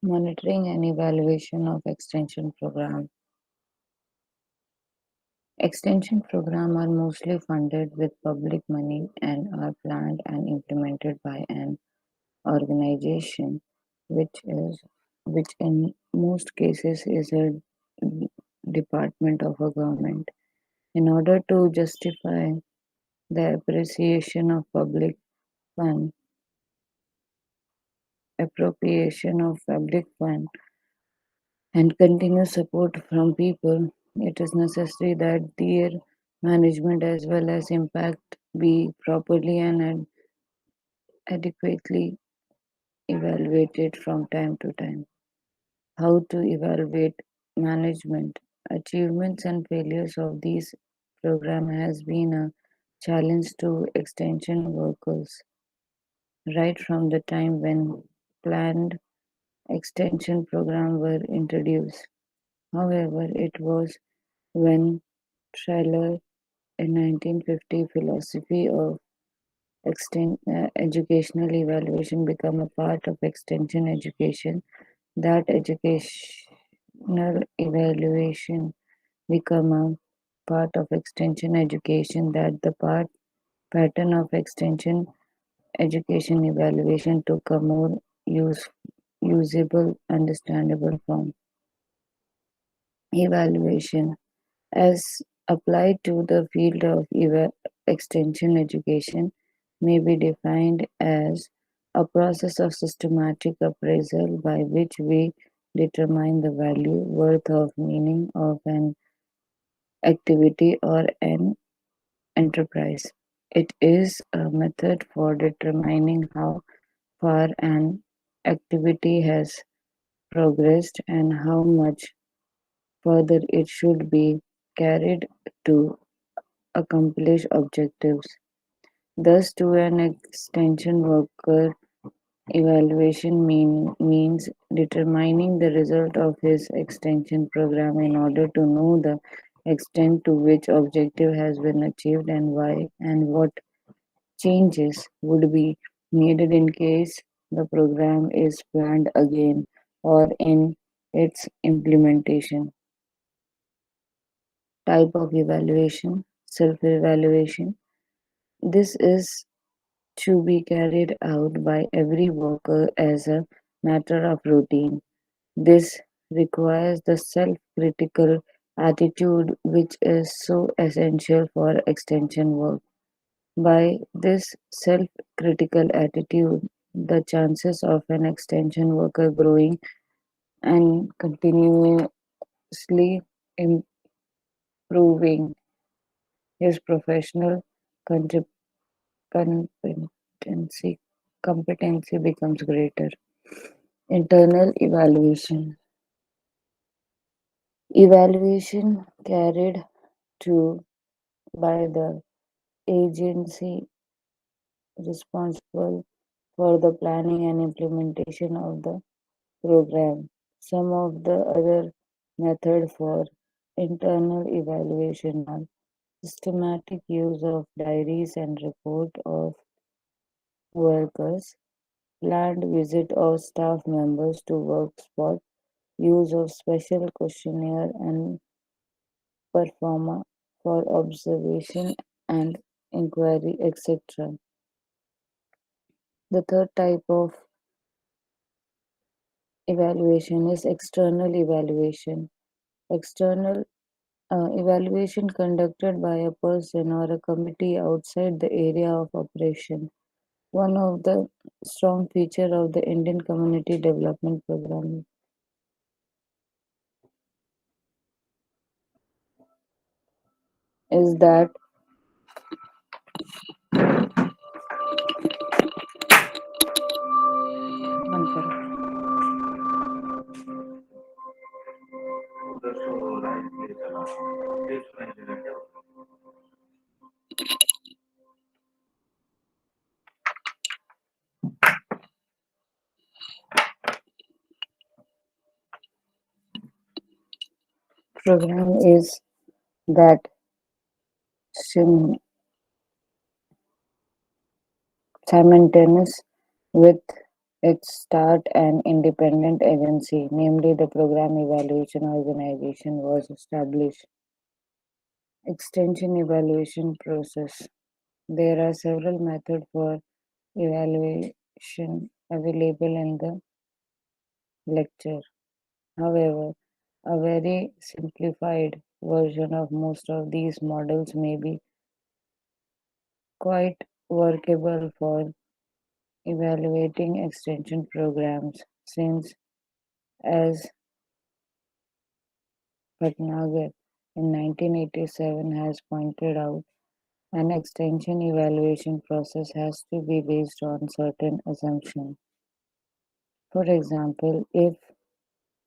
Monitoring and evaluation of extension program. Extension programs are mostly funded with public money and are planned and implemented by an organization, which is which in most cases is a department of a government. In order to justify the fund, appropriation of public fund and continuous support from people, it is necessary that their management as well as impact be properly and adequately evaluated from time to time. How to evaluate management? Achievements and failures of these program has been a challenge to extension workers right from the time when planned extension programs were introduced. However, it was when Trailer in 1950 philosophy of educational evaluation became a part of extension education, that educational evaluation become a part of extension education, that the pattern of extension education evaluation took a more usable, understandable form. Evaluation as applied to the field of extension education may be defined as a process of systematic appraisal by which we determine the value, worth, of meaning of an activity or an enterprise. It is a method for determining how far an activity has progressed and how much further it should be carried to accomplish objectives. Thus, to an extension worker, evaluation means determining the result of his extension program in order to know the extent to which objective has been achieved and why, and what changes would be needed in case the program is planned again or in its implementation. Type of evaluation, self-evaluation. This is to be carried out by every worker as a matter of routine. This requires the self-critical attitude which is so essential for extension work. By this self-critical attitude, the chances of an extension worker growing and continuously improving his professional competency competency becomes greater. Internal evaluation. Evaluation carried to by the agency responsible for the planning and implementation of the program. Some of the other methods for internal evaluation are systematic use of diaries and report of workers, planned visit of staff members to work spot, use of special questionnaire and performa for observation and inquiry, etc. The third type of evaluation is external evaluation. External evaluation conducted by a person or a committee outside the area of operation. One of the strong features of the Indian Community Development Program is that program is that simultaneous with It start an independent agency, namely the Program Evaluation Organization was established. Extension evaluation process. There are several methods for evaluation available in the lecture. However, a very simplified version of most of these models may be quite workable for evaluating extension programs, since, as Bhatnagar in 1987 has pointed out, an extension evaluation process has to be based on certain assumptions. For example, if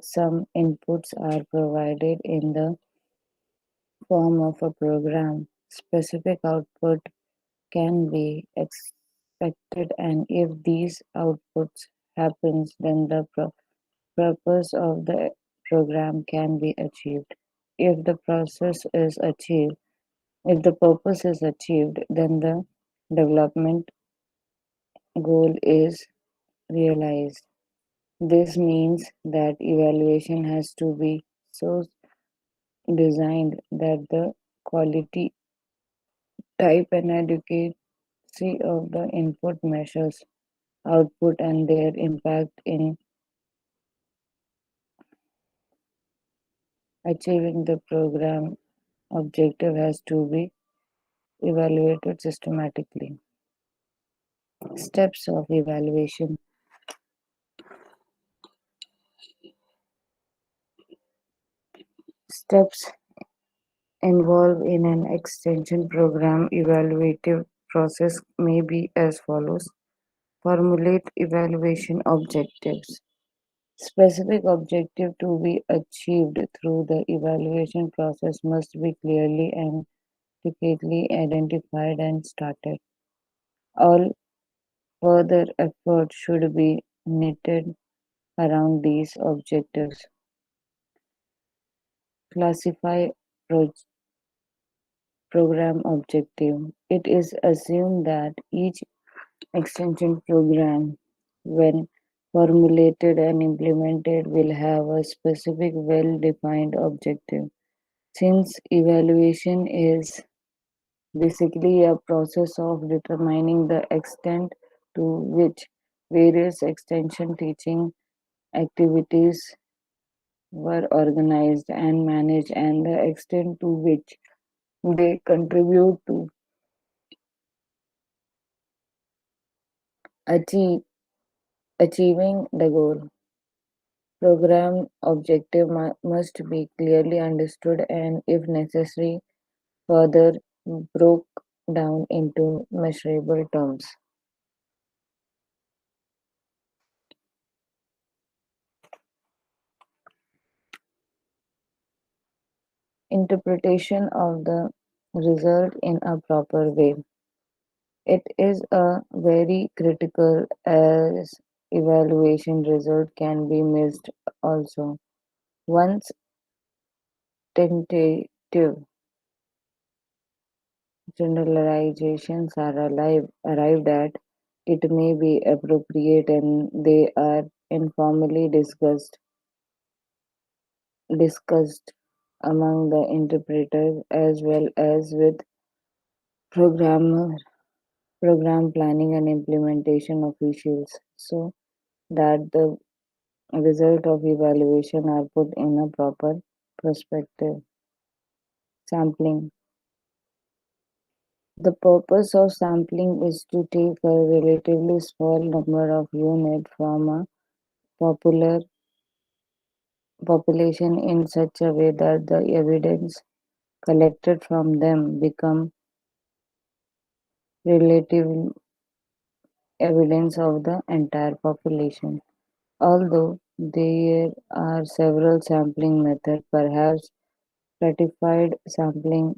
some inputs are provided in the form of a program, specific output can be expected, and if these outputs happens, then the purpose of the program can be achieved. If the process is achieved, if the purpose is achieved, then the development goal is realized. This means that evaluation has to be so designed that the quality, type, and adequacy of the input measures output and their impact in achieving the program objective has to be evaluated systematically. Steps of evaluation. Steps involved in an extension program evaluative process may be as follows. Formulate evaluation objectives. Specific objective to be achieved through the evaluation process must be clearly and adequately identified and started. All further effort should be knitted around these objectives. Classify pro- program objective. It is assumed that each extension program, when formulated and implemented, will have a specific, well defined objective. Since evaluation is basically a process of determining the extent to which various extension teaching activities were organized and managed, and the extent to which they contribute to achieve, achieving the goal. Program objective must be clearly understood and, if necessary, further broke down into measurable terms. Interpretation of the result in a proper way. It is a very critical as evaluation result can be missed also. Once tentative generalizations are arrived at, it may be appropriate and they are informally discussed among the interpreters as well as with programmer, program planning and implementation officials, so that the result of evaluation are put in a proper perspective. Sampling. The purpose of sampling is to take a relatively small number of units from a popular population in such a way that the evidence collected from them become relative evidence of the entire population. Although there are several sampling methods, perhaps stratified sampling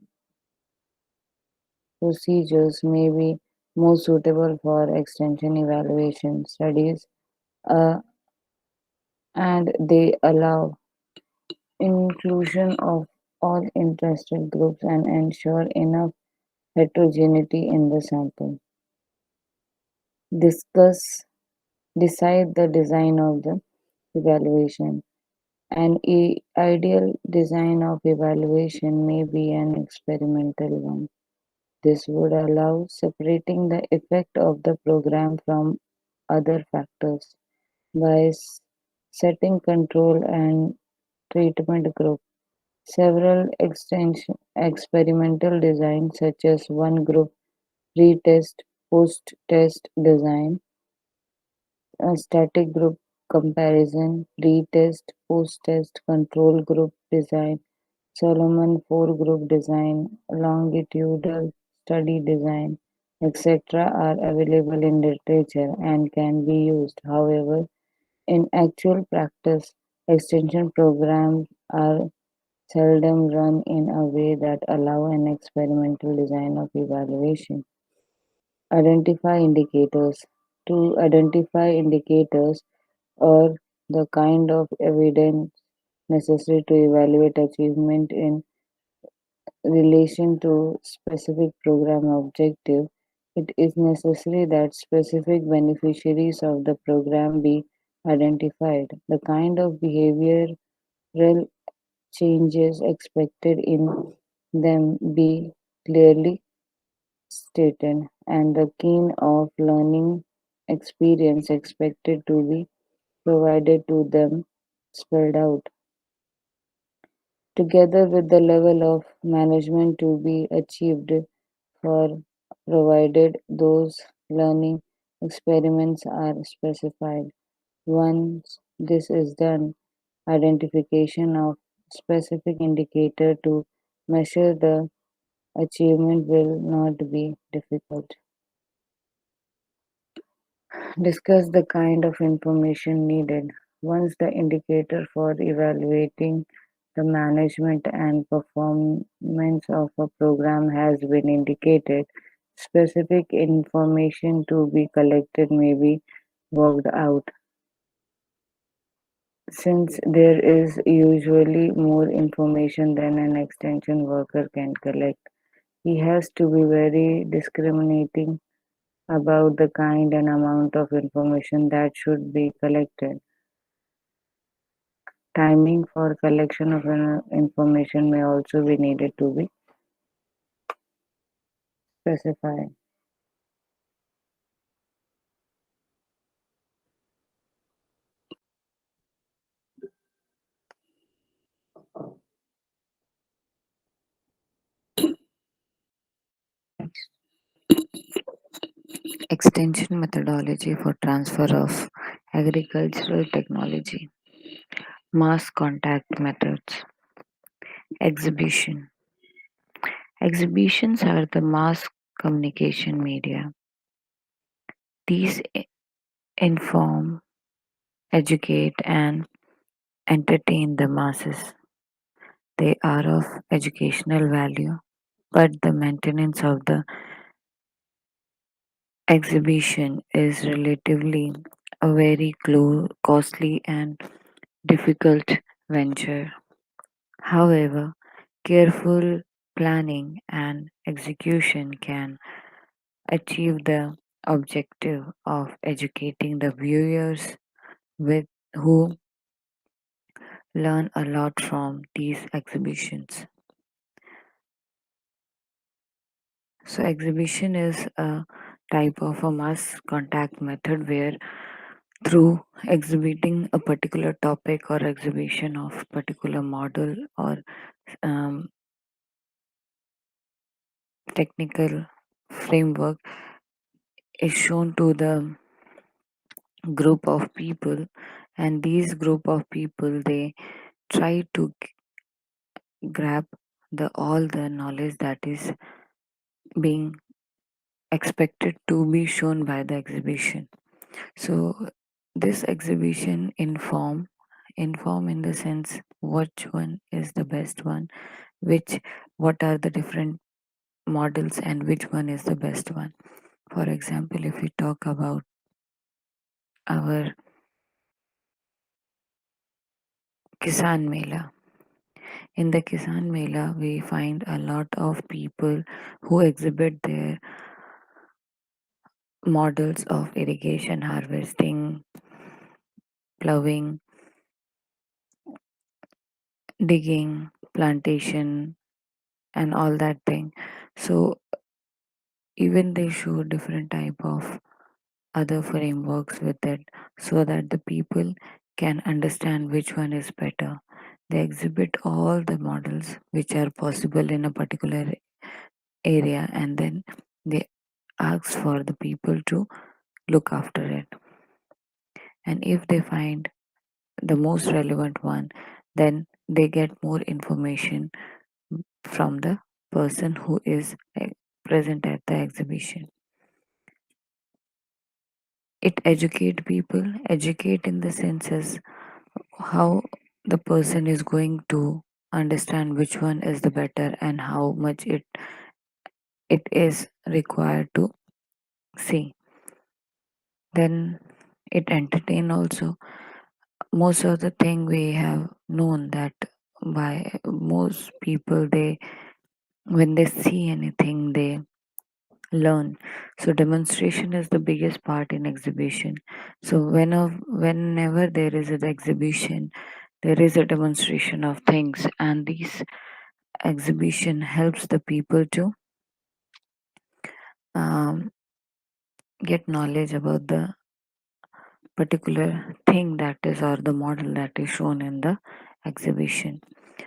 procedures may be more suitable for extension evaluation studies, uh, and they allow inclusion of all interested groups and ensure enough heterogeneity in the sample. Discuss decide the design of the evaluation. An ideal design of evaluation may be an experimental one. This would allow separating the effect of the program from other factors by setting control and treatment group. Several extension experimental designs such as one group pre-test, post-test design, a static group comparison, pre-test, post-test control group design, Solomon four-group design, longitudinal study design, etc. are available in literature and can be used. However, in actual practice, extension programs are seldom run in a way that allow an experimental design of evaluation. Identify indicators. To identify indicators or the kind of evidence necessary to evaluate achievement in relation to specific program objective, it is necessary that specific beneficiaries of the program be identified. The kind of behavioral changes expected in them be clearly stated, and the kind of learning experience expected to be provided to them spelled out, together with the level of management to be achieved for provided those learning experiments are specified. Once this is done, identification of specific indicator to measure the achievement will not be difficult. Discuss the kind of information needed. Once the indicator for evaluating the management and performance of a program has been indicated, specific information to be collected may be worked out. Since there is usually more information than an extension worker can collect, he has to be very discriminating about the kind and amount of information that should be collected. Timing for collection of information may also be needed to be specified. Extension methodology for transfer of agricultural technology. Mass contact methods. Exhibition. Exhibitions are the mass communication media. These inform, educate, and entertain the masses. They are of educational value, but the maintenance of the exhibition is relatively a very costly and difficult venture. However, careful planning and execution can achieve the objective of educating the viewers with who learn a lot from these exhibitions. So exhibition is a type of a mass contact method where through exhibiting a particular topic or exhibition of particular model or um, technical framework is shown to the group of people, and these group of people they try to grab the all the knowledge that is being expected to be shown by the exhibition. So this exhibition inform in the sense which one is the best one, which what are the different models and which one is the best one. For example, if we talk about our Kisan Mela, in the Kisan Mela we find a lot of people who exhibit their models of irrigation, harvesting, plowing, digging, plantation, and all that thing. So even they show different type of other frameworks with it so that the people can understand which one is better. They exhibit all the models which are possible in a particular area, and then they ask for the people to look after it. And if they find the most relevant one, then they get more information from the person who is present at the exhibition. It educate people, educate in the senses how the person is going to understand which one is the better and how much it is required to see. Then it entertain also. Most of the thing we have known that by most people, they when they see anything they learn. So demonstration is the biggest part in exhibition. So whenever there is an exhibition, there is a demonstration of things, and these exhibition helps the people to um, get knowledge about the particular thing that is or the model that is shown in the exhibition.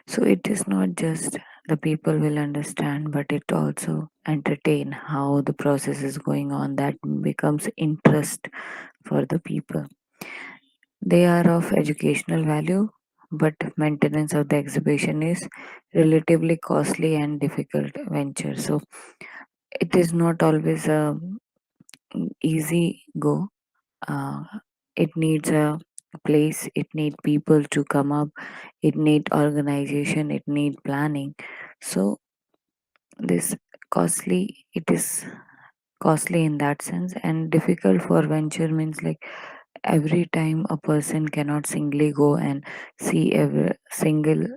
So it is not just the people will understand, but it also entertain how the process is going on, that becomes interest for the people. They are of educational value, but maintenance of the exhibition is relatively costly and difficult venture. So it is not always a easy go. Uh, it needs a place, it need people to come up, it need organization, it need planning. So this it is costly in that sense, and difficult for venture means like every time a person cannot singly go and see every single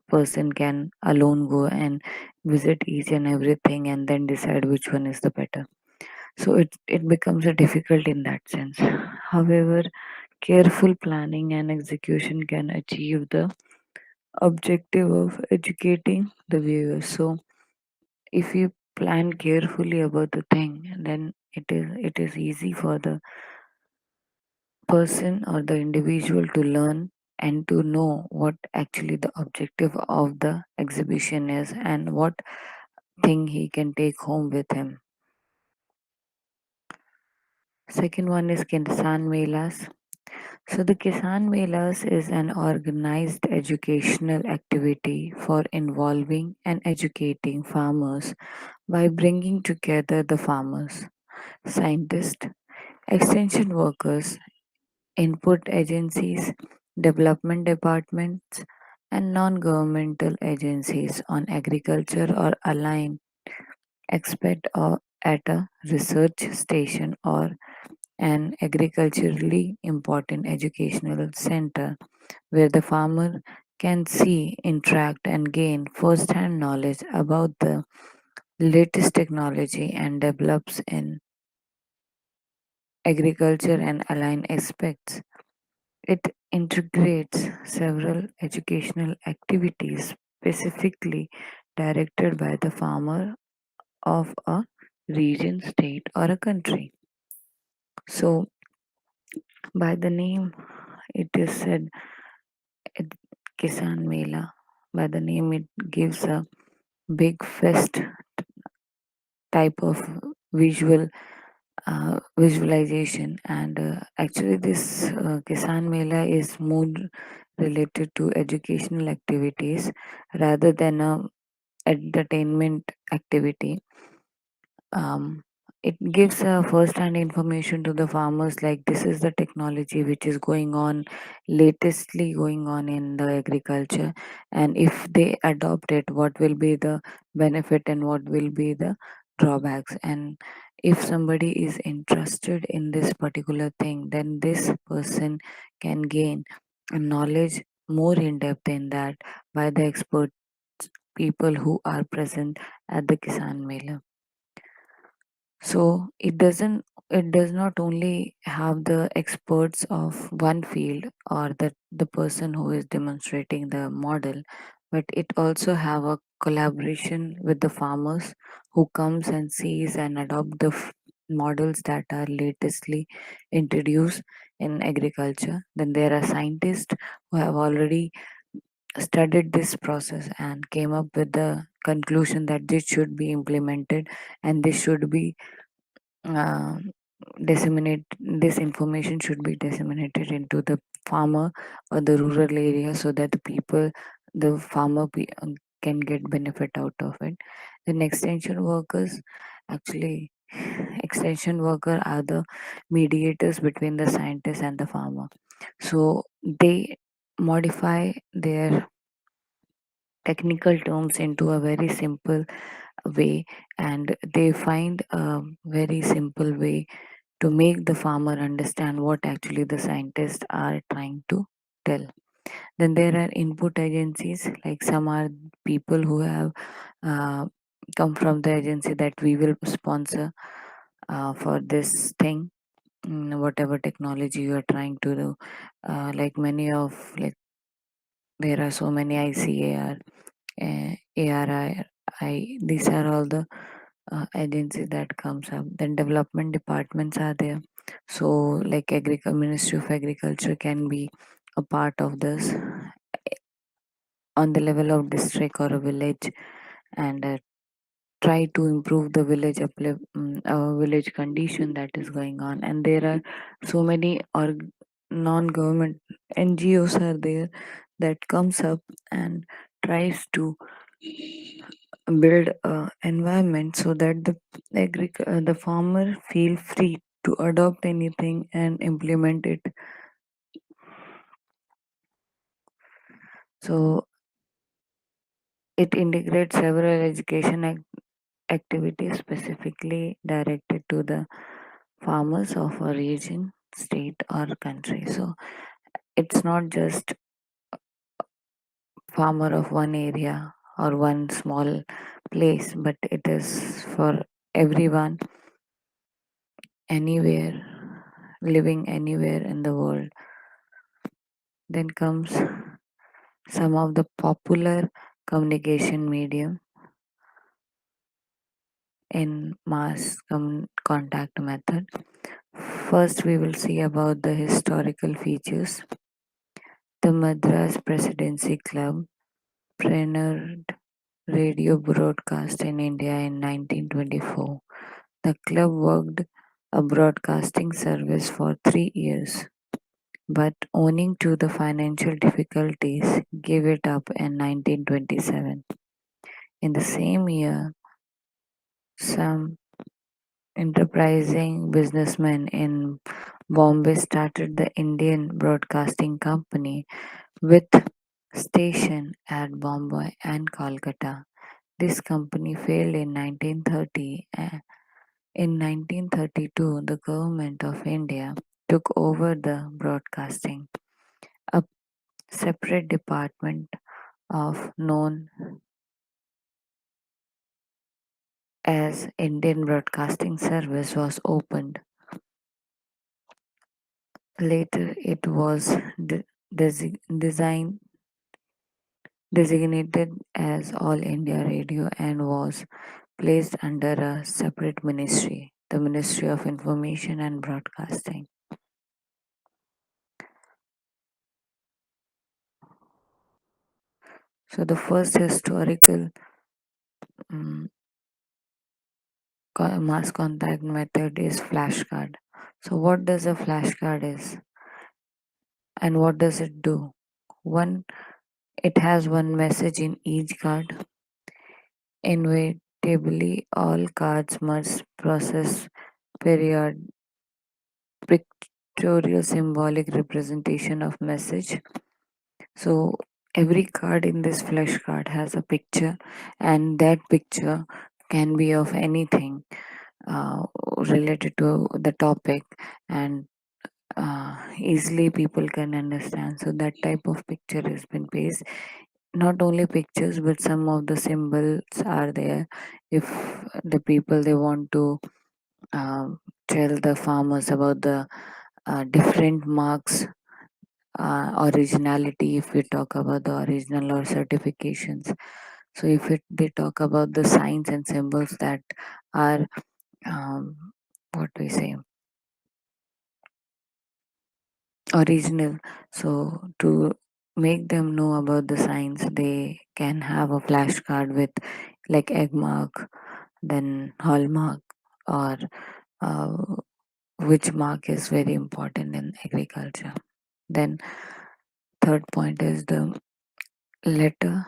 person can alone go and visit each and everything and then decide which one is the better. So it becomes a difficult in that sense. However, careful planning and execution can achieve the objective of educating the viewers. So if you plan carefully about the thing, then it is easy for the person or the individual to learn and to know what actually the objective of the exhibition is and what thing he can take home with him. Second one is Kisan Melas. So the Kisan Melas is an organized educational activity for involving and educating farmers by bringing together the farmers, scientists, extension workers, input agencies, development departments, and non-governmental agencies on agriculture or aligned expert or at a research station or an agriculturally important educational center where the farmer can see, interact, and gain first-hand knowledge about the latest technology and develops in agriculture and aligned aspects. It integrates several educational activities specifically directed by the farmer of a region, state, or a country. So, by the name, it is said it, Kisan Mela. By the name, it gives a big fest type of visualization, and actually, this Kisan Mela is more related to educational activities rather than a entertainment activity. um, it gives first-hand information to the farmers like this is the technology which is going on latestly going on in the agriculture, and if they adopt it what will be the benefit and what will be the drawbacks, and if somebody is interested in this particular thing then this person can gain a knowledge more in depth in that by the expert people who are present at the Kisan Mela. So it does not only have the experts of one field or the person who is demonstrating the model, but it also have a collaboration with the farmers who comes and sees and adopt the models that are latestly introduced in agriculture. Then there are scientists who have already studied this process and came up with the conclusion that this should be implemented and this should be uh, disseminate this information should be disseminated into the farmer or the rural area so that the farmer can get benefit out of it. Then extension workers, actually extension worker are the mediators between the scientist and the farmer. So they modify their technical terms into a very simple way, and they find a very simple way to make the farmer understand what actually the scientists are trying to tell. Then there are input agencies, like some are people who have uh, come from the agency that we will sponsor for this thing, whatever technology you are trying to do. Like many of like there are so many ICAR, ARI, these are all the agencies that comes up. Then development departments are there. So like Ministry of Agriculture can be a part of this on the level of district or a village, and try to improve the village condition that is going on. And there are so many non-government NGOs are there that comes up and tries to build a environment so that the farmer feel free to adopt anything and implement it. So it integrates several activities specifically directed to the farmers of a region, state, or country. So it's not just farmer of one area or one small place, but it is for everyone, anywhere, living anywhere in the world. Then comes some of the popular communication medium in contact method. First, we will see about the historical features. The Madras Presidency Club pioneered radio broadcast in India in 1924. The club worked a broadcasting service for 3 years, but owing to the financial difficulties, gave it up in 1927. In the same year, some enterprising businessmen in Bombay started the Indian Broadcasting Company with station at Bombay and Calcutta. This company failed in 1930. In 1932, the government of India took over the broadcasting, a separate department of known as Indian Broadcasting Service was opened. Later, it was designated as All India Radio and was placed under a separate ministry, the Ministry of Information and Broadcasting. So, the first historical um, mass contact method is flashcard. So, what does a flashcard is and what does it do? One, it has one message in each card. Inevitably, all cards must process period pictorial symbolic representation of message. So every card in this flash card has a picture, and that picture can be of anything uh, related to the topic, and easily people can understand. So that type of picture has been pasted. Not only pictures, but some of the symbols are there if the people they want to tell the farmers about the different marks, originality, if we talk about the original or certifications. So if they talk about the signs and symbols that are, um, what we say, original. So to make them know about the signs, they can have a flashcard with like egg mark, then hallmark, or uh, which mark is very important in agriculture. Then third point is the letter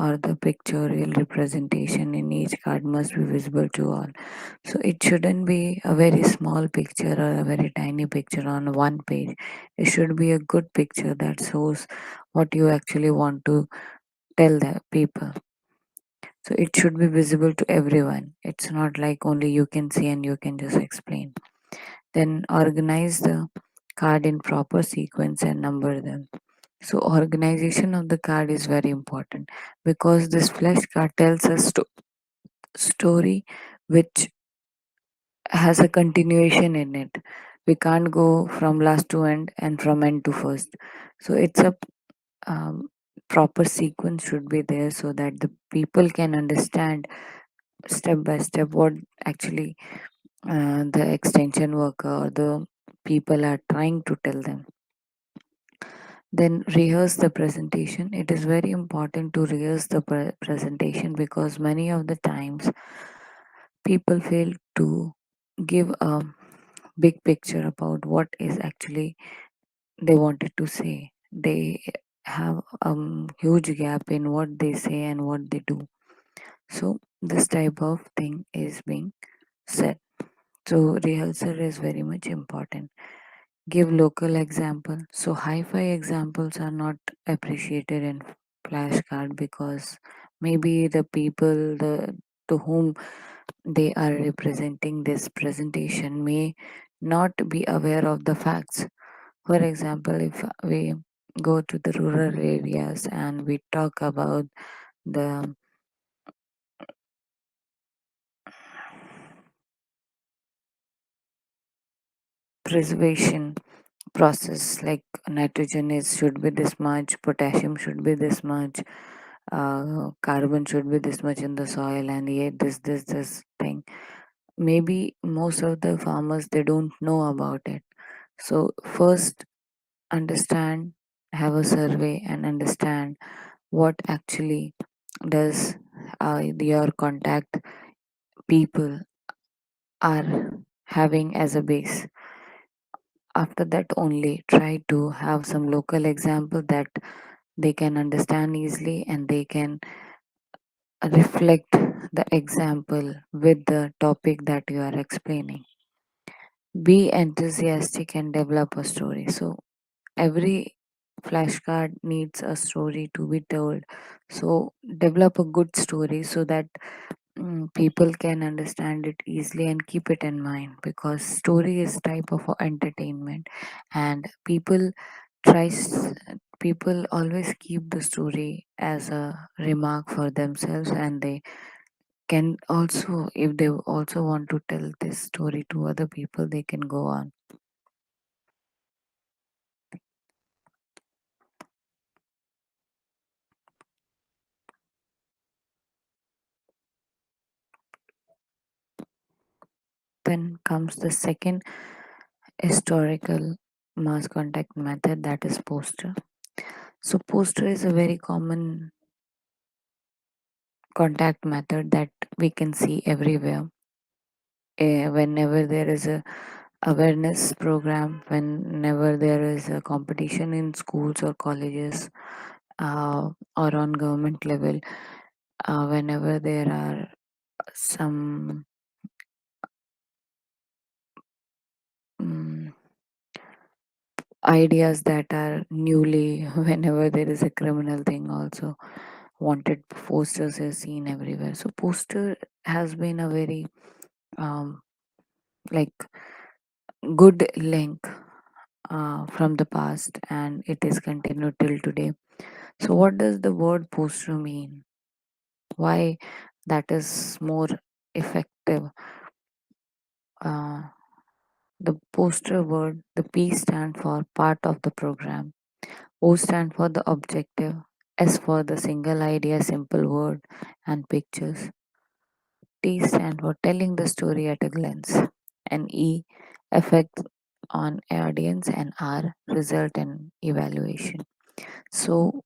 or the pictorial representation in each card must be visible to all. So it shouldn't be a very small picture or a very tiny picture on one page. It should be a good picture that shows what you actually want to tell the people. So it should be visible to everyone. It's not like only you can see and you can just explain. Then organize the card in proper sequence and number them. So organization of the card is very important because this flash card tells a story which has a continuation in it. We can't go from last to end and from end to first. So it's a um, proper sequence should be there so that the people can understand step by step what actually the extension worker or the people are trying to tell them. Then rehearse the presentation. It is very important to rehearse the presentation because many of the times people fail to give a big picture about what is actually they wanted to say. They have a huge gap in what they say and what they do. So this type of thing is being said. So rehearsal is very much important. Give local example. So hi-fi examples are not appreciated in flashcard because maybe the people the to whom they are representing this presentation may not be aware of the facts. For example, if we go to the rural areas and we talk about the preservation process, like nitrogen is should be this much, potassium should be this much, carbon should be this much in the soil, and yet this thing. Maybe most of the farmers they don't know about it. So first understand, have a survey, and understand what actually does your contact people are having as a base. After that only try to have some local example that they can understand easily and they can reflect the example with the topic that you are explaining. Be enthusiastic and develop a story. So every flashcard needs a story to be told. So develop a good story so that people can understand it easily and keep it in mind because story is type of entertainment and tries people always keep the story as a remark for themselves and they can also if they also want to tell this story to other people they can go on. Then comes the second historical mass contact method, that is poster. So poster is a very common contact method that we can see everywhere. Whenever there is a awareness program, whenever there is a competition in schools or colleges, or on government level, whenever there are some mm ideas that are newly, whenever there is a criminal thing also, wanted posters are seen everywhere. So poster has been a very um, like good link from the past and it is continued till today. So what does the word poster mean? Why that is more effective? uh, the poster word, the P stand for part of the program, O stand for the objective, S for the single idea, simple word and pictures, T stand for telling the story at a glance, and E effect on audience, and R result and evaluation. So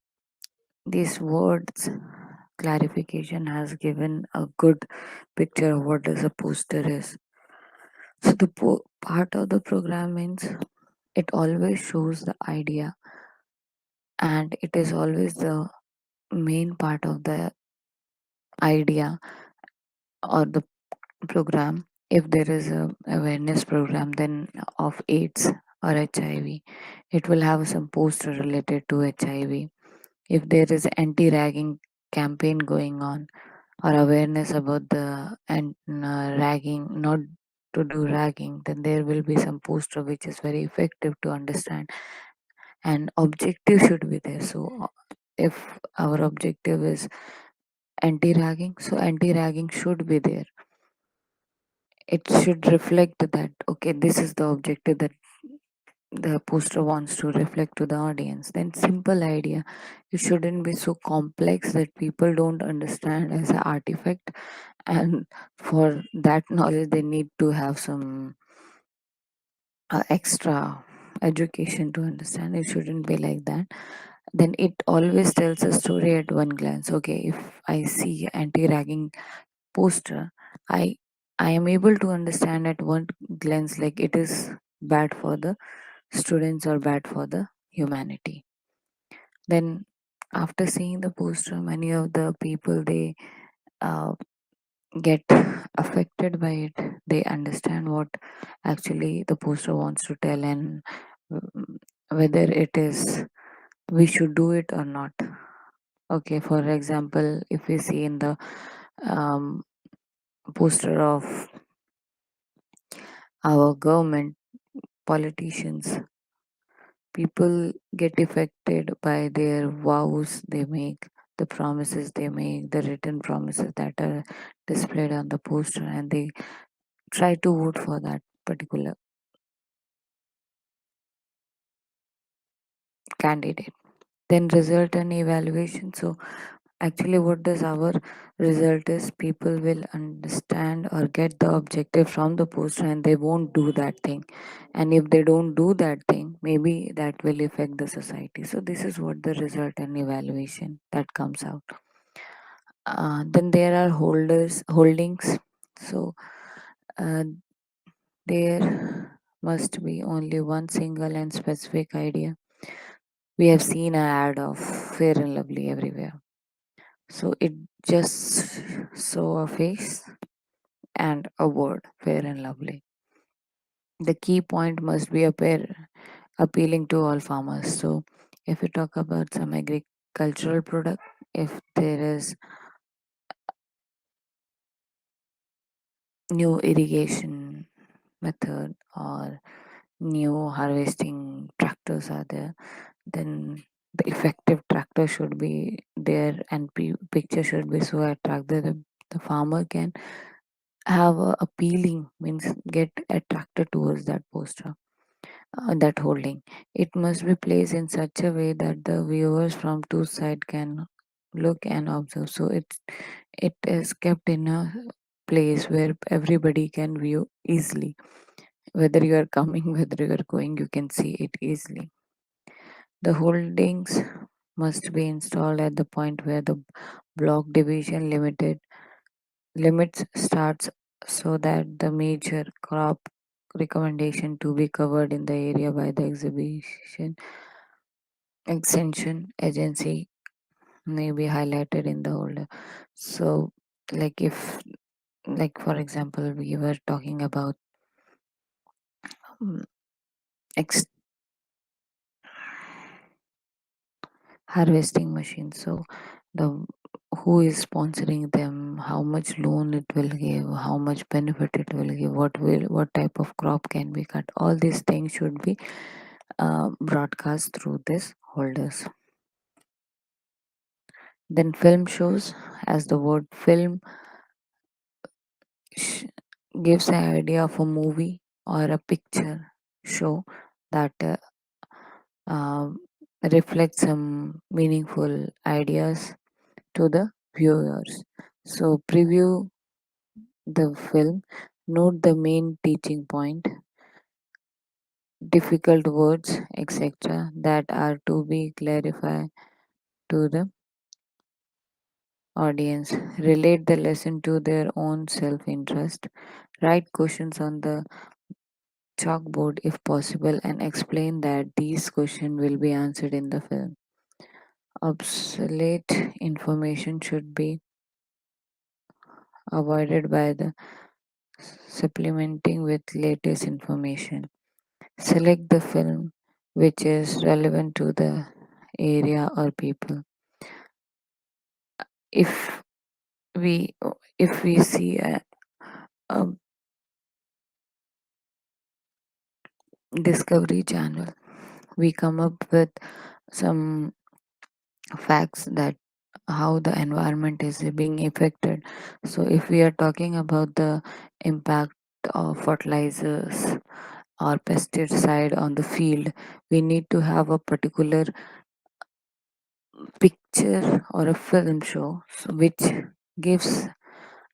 these words clarification has given a good picture of what does a poster is. So the part of the program means it always shows the idea, and it is always the main part of the idea or the program. If there is a awareness program then of AIDS or HIV, it will have some poster related to HIV. If there is anti-ragging campaign going on or awareness about the and ragging, not to do ragging, then there will be some poster which is very effective to understand, and objective should be there. So if our objective is anti-ragging, so anti-ragging should be there. It should reflect that okay, this is the objective that the poster wants to reflect to the audience. Then simple idea, it shouldn't be so complex that people don't understand as an artifact, and for that knowledge they need to have some extra education to understand. It shouldn't be like that. Then it always tells a story at one glance. Okay, if I see anti-ragging poster, i I am able to understand at one glance like it is bad for the students or bad for the humanity. Then after seeing the poster, many of the people they uh, get affected by it. They understand what actually the poster wants to tell, and mm, whether it is we should do it or not. Okay, for example, if we see in the um, poster of our government politicians, people get affected by their vows they make, the promises they make, the written promises that are displayed on the poster, and they try to vote for that particular candidate. Then result and evaluation. So actually what does our result is, people will understand or get the objective from the poster and they won't do that thing, and if they don't do that thing, maybe that will affect the society. So this is what the result and evaluation that comes out. Then there are holdings. So uh, there must be only one single and specific idea. We have seen an ad of Fair and Lovely everywhere. So it just saw a face and a word, Fair and Lovely. The key point must be appealing to all farmers. So if we talk about some agricultural product, if there is new irrigation method or new harvesting tractors are there, then the effective tractor should be there, and picture should be so attractive that the farmer can have a appealing, means get attracted towards that poster, that holding. It must be placed in such a way that the viewers from two side can look and observe. So it is kept in a place where everybody can view easily. Whether you are coming, whether you are going, you can see it easily. The holdings must be installed at the point where the block division limits starts, so that the major crop recommendation to be covered in the area by the exhibition extension agency may be highlighted in the holder. So like if, like for example, we were talking about um, ex- harvesting machines. So the who is sponsoring them, how much loan it will give, how much benefit it will give, what type of crop can be cut, all these things should be broadcast through this holders. Then film shows, as the word film gives an idea of a movie or a picture show that um, reflects some meaningful ideas to the viewers. So, preview the film, note the main teaching point, difficult words, etc., that are to be clarified to the audience, relate the lesson to their own self interest, write questions on the chalkboard if possible, and explain that these questions will be answered in the film. Obsolete information should be avoided by the supplementing with latest information. Select the film which is relevant to the area or people. If we if we see a Discovery Channel, we come up with some facts that how the environment is being affected. So if we are talking about the impact of fertilizers or pesticide on the field, we need to have a particular picture or a film show which gives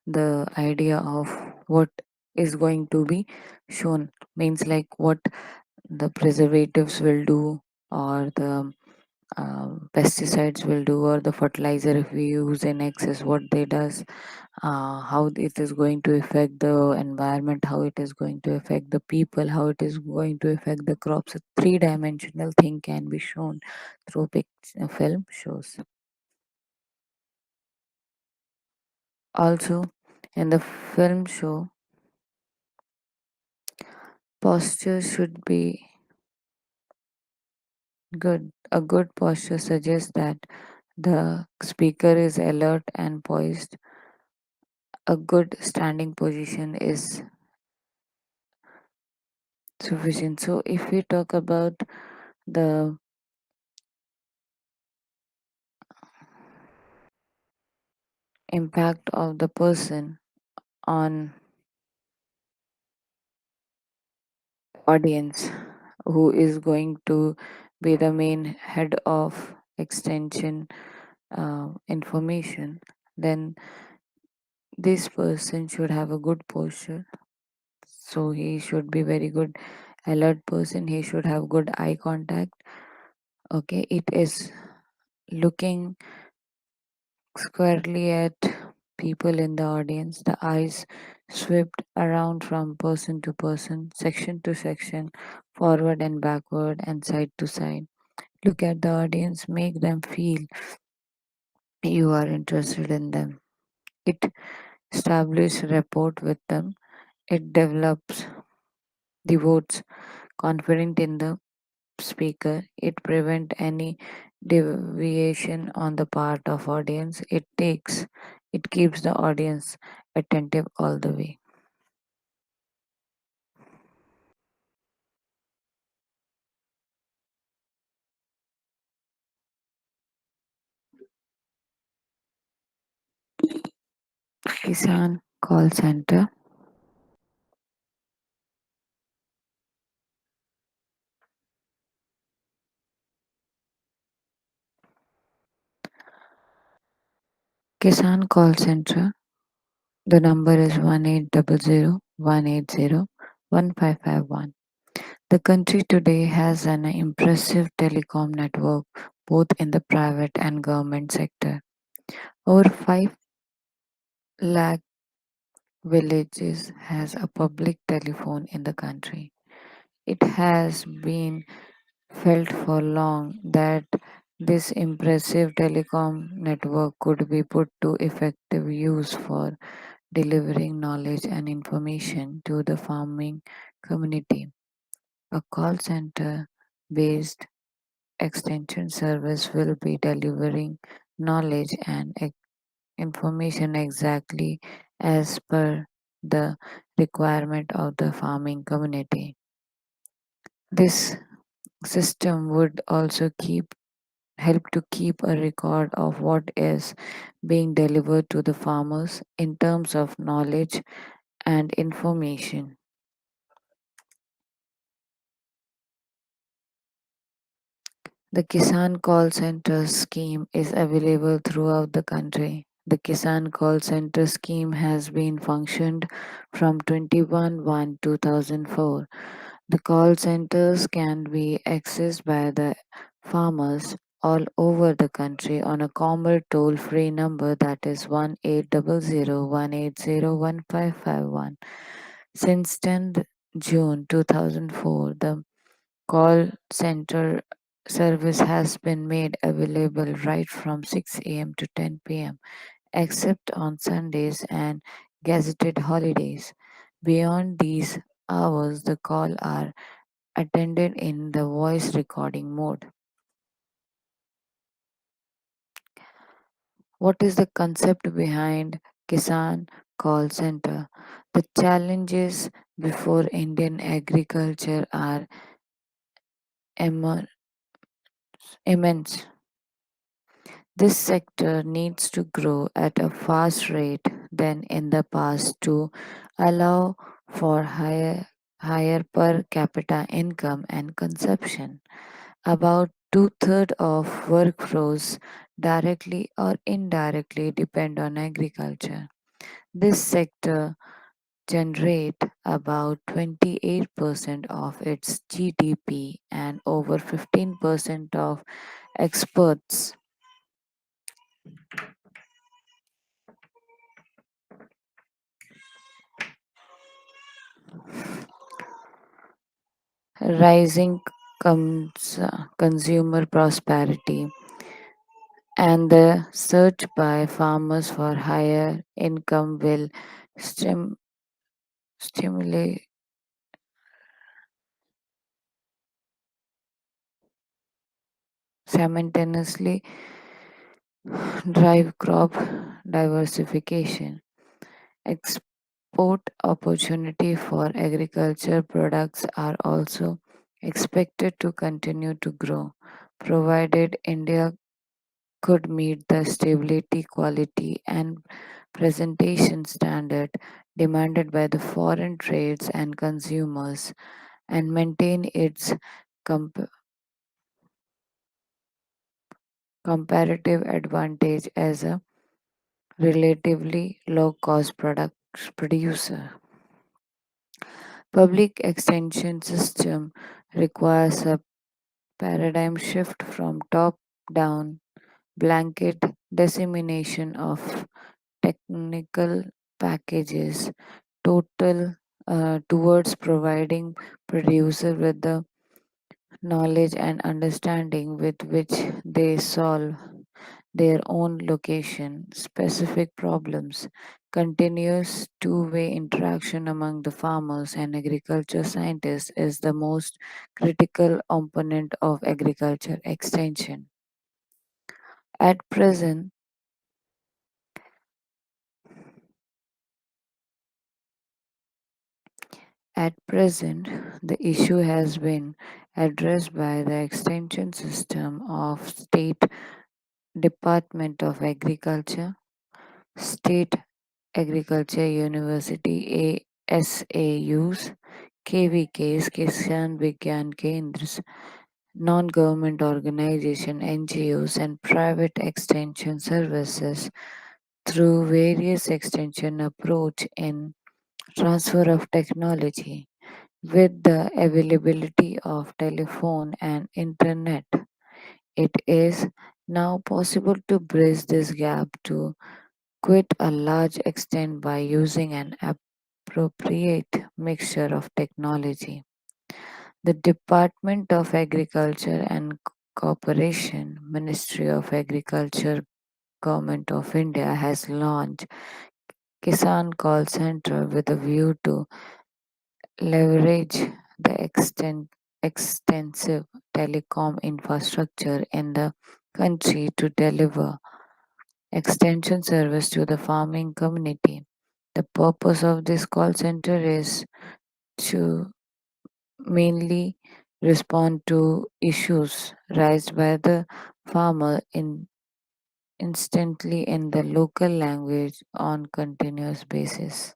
the idea of what is going to be shown, means like what the preservatives will do, or the pesticides will do, or the fertilizer if we use in excess what they does, how it is going to affect the environment, how it is going to affect the people, how it is going to affect the crops. A three-dimensional thing can be shown through film shows. Also, in the film show, posture should be good. A good posture suggests that the speaker is alert and poised. A good standing position is sufficient. So, if we talk about the impact of the person on audience, who is going to be the main head of extension information, then this person should have a good posture. So he should be very good alert person. He should have good eye contact. Okay, it is looking squarely at people in the audience. The eyes swept around from person to person, section to section, forward and backward, and side to side. Look at the audience, make them feel you are interested in them. It establishes rapport with them. It develops the votes confident in the speaker. It prevents any deviation on the part of audience. It keeps the audience attentive all the way. Kisan call center. Kisan call center. The number is 1800 180 150 1551. The country today has an impressive telecom network both in the private and government sector. Over 5 lakh villages has a public telephone in the country. It has been felt for long that this impressive telecom network could be put to effective use for delivering knowledge and information to the farming community. A call center based extension service will be delivering knowledge and information exactly as per the requirement of the farming community. This system would also help to keep a record of what is being delivered to the farmers in terms of knowledge and information. The Kisan Call Center scheme is available throughout the country. The Kisan Call Center scheme has been functioned from 21/1/2004. The call centers can be accessed by the farmers all over the country on a common toll-free number, that is 1-800-180-1551. Since 10th June 2004, the call center service has been made available right from 6 a.m. to 10 p.m., except on Sundays and gazetted holidays. Beyond these hours, the call are attended in the voice recording mode. What is the concept behind Kisan Call Center? The challenges before Indian agriculture are immense. Immense. This sector needs to grow at a fast rate than in the past to allow for higher per capita income and consumption. About two-thirds of workforce directly or indirectly depend on agriculture. This sector generates about 28% of its GDP and over 15% of exports, rising consumer prosperity, and the search by farmers for higher income will stimulate simultaneously drive crop diversification. Export opportunity for agriculture products are also expected to continue to grow, provided India could meet the stability, quality, and presentation standard demanded by the foreign trades and consumers and maintain its comp- comparative advantage as a relatively low cost product producer. Public extension system requires a paradigm shift from top down blanket dissemination of technical packages total towards providing producer with the knowledge and understanding with which they solve their own location specific problems. Continuous two-way interaction among the farmers and agriculture scientists is the most critical component of agriculture extension. At present, At present, the issue has been addressed by the extension system of State Department of Agriculture, State Agriculture University SAUs, KVKs, Kisan Vigyan Kendras, non-government organization NGOs and private extension services through various extension approach in transfer of technology. With the availability of telephone and internet, it is now possible to bridge this gap to quite a large extent by using an appropriate mixture of technology. The Department of Agriculture and Cooperation, Ministry of Agriculture, Government of India has launched Kisan Call Center with a view to leverage the extensive telecom infrastructure in the country to deliver extension service to the farming community. The purpose of this call center is to mainly respond to issues raised by the farmer instantly in the local language on continuous basis.